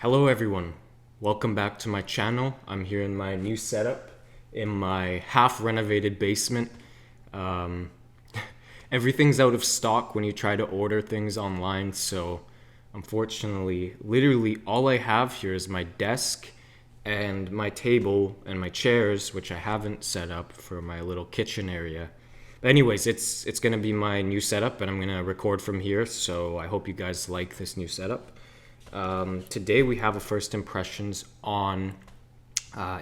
Hello everyone, welcome back to my channel. I'm here in my new setup in my half renovated basement. Um, Everything's out of stock when you try to order things online, so unfortunately, literally all I have here is my desk and my table and my chairs, which I haven't set up for my little kitchen area. But anyways, it's gonna be my new setup and I'm gonna record from here, so I hope you guys like this new setup. Today we have a first impressions on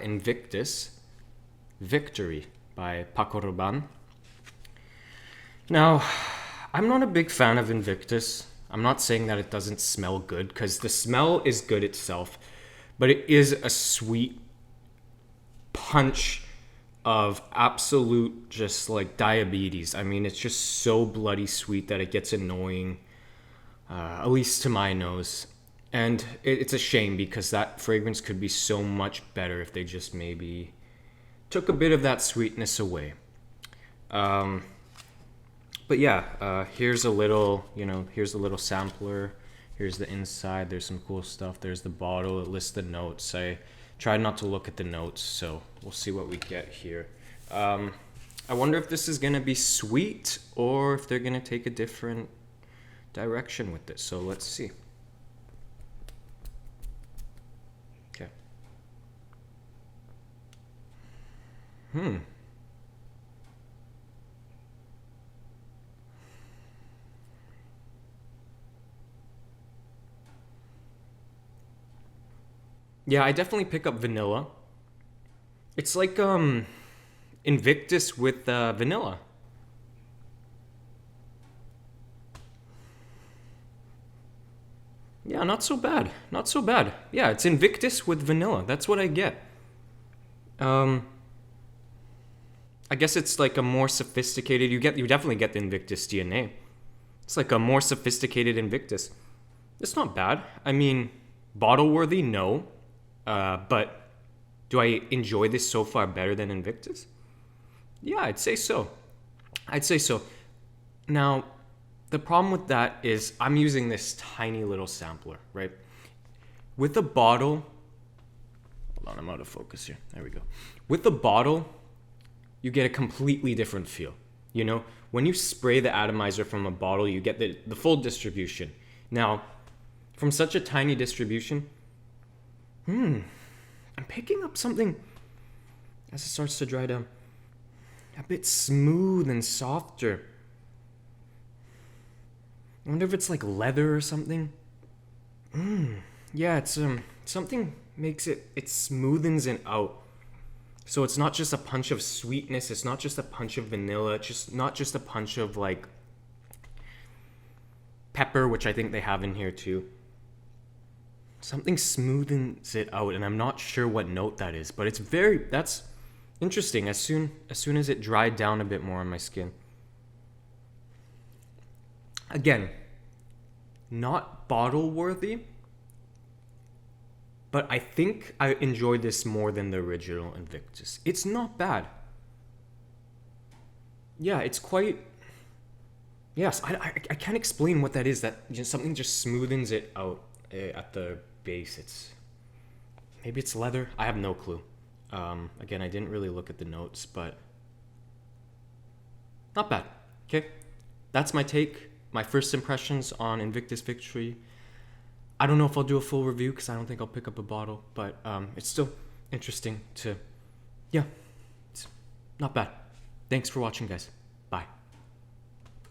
Invictus Victory by Paco Rabanne. Now, I'm not a big fan of Invictus. I'm not saying that it doesn't smell good, because the smell is good itself, but it is a sweet punch of absolute just like diabetes. I mean, it's just so bloody sweet that it gets annoying, at least to my nose. And it's a shame because that fragrance could be so much better if they just maybe took a bit of that sweetness away. But yeah, here's a little, here's a little sampler. Here's the inside. There's some cool stuff. There's the bottle. It lists the notes. I tried not to look at the notes, so we'll see what we get here. I wonder if this is going to be sweet or if they're going to take a different direction with this. So let's see. Okay. Yeah, I definitely pick up vanilla. It's like Invictus with vanilla. Yeah, not so bad. Not so bad. Yeah, it's Invictus with vanilla. That's what I get. Um, I guess it's like a more sophisticated. You definitely get the Invictus DNA. It's like a more sophisticated Invictus. It's not bad. I mean, bottle worthy, no. But do I enjoy this so far better than Invictus? Yeah, I'd say so. I'd say so. Now, the problem with that is I'm using this tiny little sampler, right? With a bottle, hold on, I'm out of focus here. There we go. With a bottle, you get a completely different feel. You know, when you spray the atomizer from a bottle, you get the full distribution. Now, from such a tiny distribution, I'm picking up something as it starts to dry down. A bit smooth and softer. I wonder if it's like leather or something. Yeah, it's something makes it smoothens it out. So it's not just a punch of sweetness, it's not just a punch of vanilla, it's just not just a punch of like pepper, which I think they have in here too. Something smoothens it out, and I'm not sure what note that is, but that's interesting. As soon as it dried down a bit more on my skin. Again, not bottle worthy, but I think I enjoyed this more than the original Invictus. It's not bad. Yeah, it's quite. Yes, I can't explain what that is. That just something just smoothens it out at the base. Maybe it's leather. I have no clue. Again, I didn't really look at the notes, but not bad. Okay, that's my take. My first impressions on Invictus Victory. I don't know if I'll do a full review because I don't think I'll pick up a bottle, but it's still interesting to, yeah, it's not bad. Thanks for watching, guys.